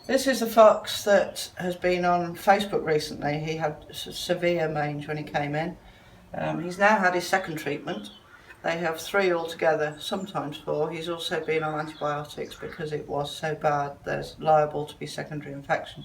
This is a fox that has been on Facebook recently. He had severe mange when he came in. He's now had his second treatment. They have 3 altogether, sometimes 4. He's also been on antibiotics because it was so bad there's liable to be secondary infection.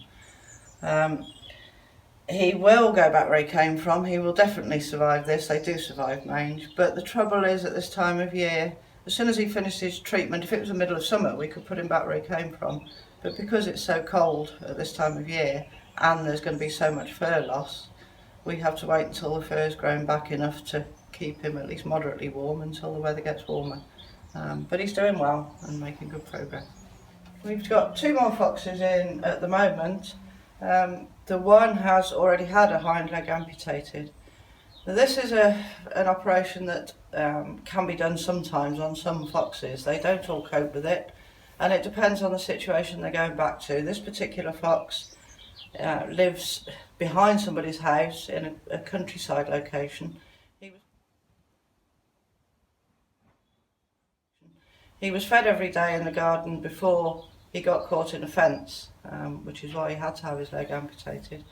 He will go back where he came from. He will definitely survive this. They do survive mange. But the trouble is, at this time of year, as soon as he finished his treatment, if it was the middle of summer, we could put him back where he came from. But because it's so cold at this time of year, and there's going to be so much fur loss, we have to wait until the fur's grown back enough to keep him at least moderately warm until the weather gets warmer. But he's doing well and making good progress. We've got 2 more foxes in at the moment. The one has already had a hind leg amputated. Now, this is an operation that can be done sometimes on some foxes. They don't all cope with it, and it depends on the situation they're going back to. This particular fox lives behind somebody's house in a countryside location. He was fed every day in the garden before he got caught in a fence, which is why he had to have his leg amputated.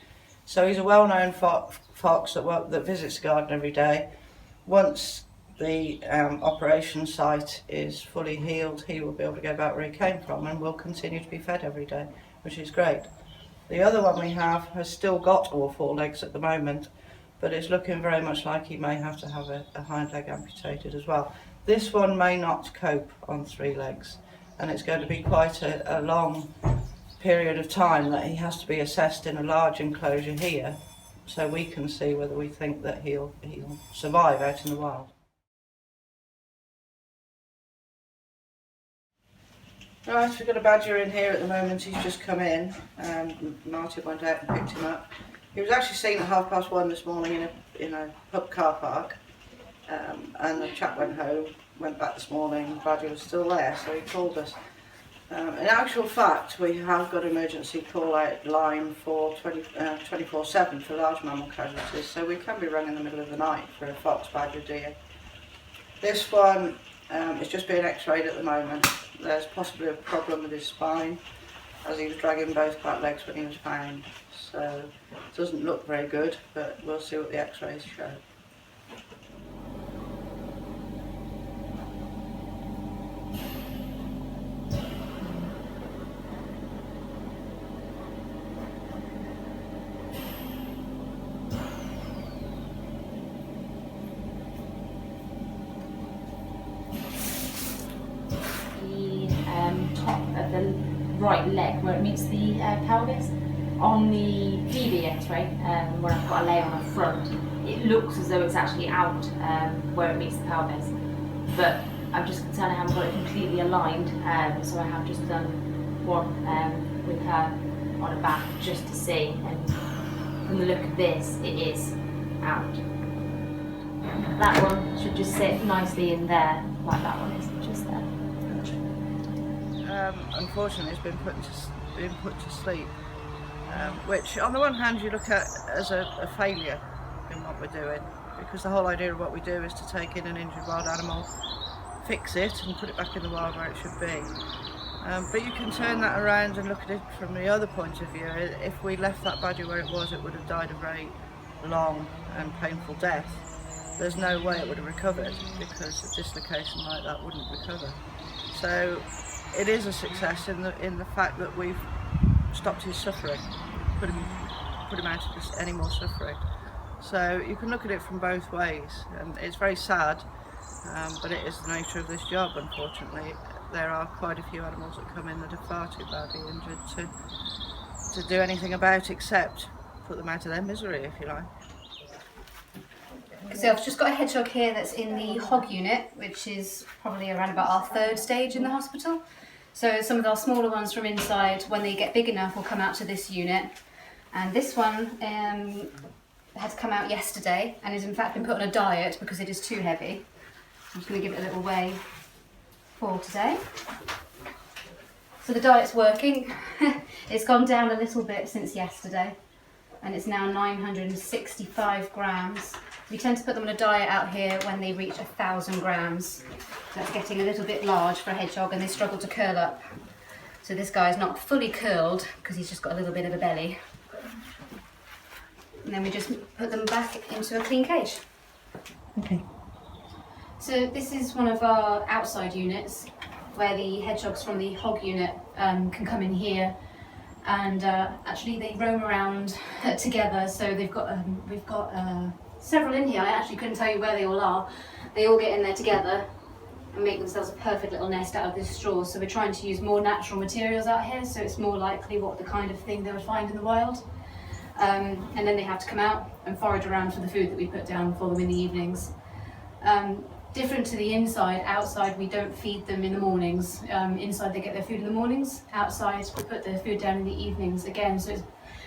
So he's a well-known fox that visits the garden every day. Once the operation site is fully healed, he will be able to go back where he came from and will continue to be fed every day, which is great. The other one we have has still got all 4 legs at the moment, but it's looking very much like he may have to have a hind leg amputated as well. This one may not cope on 3 legs, and it's going to be quite a long period of time that he has to be assessed in a large enclosure here, so we can see whether we think that he'll survive out in the wild. Right, we've got a badger in here at the moment. He's just come in, and Martin went out and picked him up. He was actually seen at 1:30 this morning in a pub car park, and the chap went home, went back this morning, the badger was still there, so he called us. In actual fact, we have got emergency call-out line for 24/7 for large mammal casualties, so we can be rung in the middle of the night for a fox, badger, deer. This one is just being x-rayed at the moment. There's possibly a problem with his spine, as he was dragging both back legs when he was found, so it doesn't look very good, but we'll see what the x-rays show. Top of the right leg where it meets the pelvis. On the DV x-ray, where I've got a layer on the front, it looks as though it's actually out where it meets the pelvis, but I'm just concerned I haven't got it completely aligned, so I have just done one with her on her back just to see, and from the look of this, it is out. That one should just sit nicely in there, like that one is just there. Unfortunately, it's been put to sleep, which on the one hand you look at as a failure in what we're doing, because the whole idea of what we do is to take in an injured wild animal, fix it and put it back in the wild where it should be. But you can turn that around and look at it from the other point of view. If we left that badger where it was, it would have died a very long and painful death. There's no way it would have recovered, because a dislocation like that wouldn't recover. So it is a success in the fact that we've stopped his suffering, put him out of any more suffering. So you can look at it from both ways, and it's very sad, but it is the nature of this job. Unfortunately, there are quite a few animals that come in that are far too badly injured to do anything about, except put them out of their misery, if you like. So I've just got a hedgehog here that's in the hog unit, which is probably around about our 3rd stage in the hospital. So some of our smaller ones from inside, when they get big enough, will come out to this unit. And this one has come out yesterday and has in fact been put on a diet because it is too heavy. I'm just going to give it a little weigh for today. So the diet's working. It's gone down a little bit since yesterday, and it's now 965 grams. We tend to put them on a diet out here when they reach 1,000 grams. That's getting a little bit large for a hedgehog, and they struggle to curl up. So this guy's not fully curled because he's just got a little bit of a belly. And then we just put them back into a clean cage. Okay. So this is one of our outside units where the hedgehogs from the hog unit can come in here, and actually they roam around together. So we've got several in here. I actually couldn't tell you where they all are. They all get in there together and make themselves a perfect little nest out of this straw. So we're trying to use more natural materials out here, so it's more likely what the kind of thing they would find in the wild. And then they have to come out and forage around for the food that we put down for them in the evenings. Different to the inside, outside we don't feed them in the mornings. Inside they get their food in the mornings, outside we put their food down in the evenings again, so it's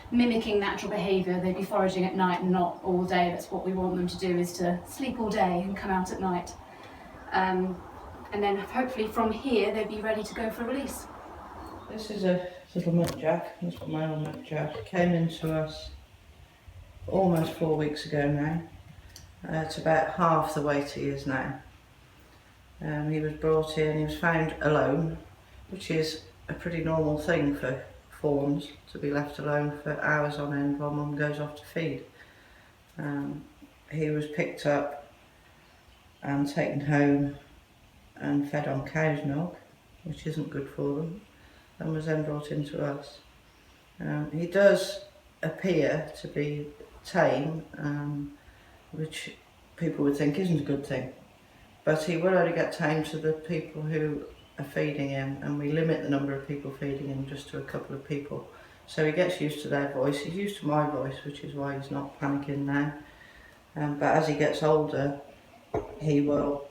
mimicking natural behaviour. They'd be foraging at night and not all day. That's what we want them to do, is to sleep all day and come out at night. And then hopefully from here they'd be ready to go for release. This is a little muckjack. This is my old muckjack. Came into us almost 4 weeks ago now. It's about half the weight he is now. He was brought in, he was found alone, which is a pretty normal thing for fawns, to be left alone for hours on end while mum goes off to feed. He was picked up and taken home and fed on cow's milk, which isn't good for them, and was then brought into us. He does appear to be tame, which people would think isn't a good thing, but he will only get tame to the people who are feeding him, and we limit the number of people feeding him just to a couple of people. So he gets used to their voice, he's used to my voice, which is why he's not panicking now. But as he gets older, he will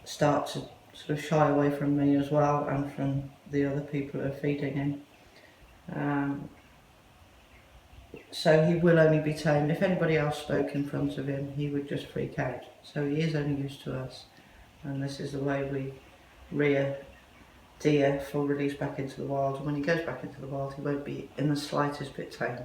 start to sort of shy away from me as well, and from the other people who are feeding him. So he will only be tamed. If anybody else spoke in front of him, he would just freak out. So he is only used to us, and this is the way we rear deer for release back into the wild. And when he goes back into the wild, he won't be in the slightest bit tame.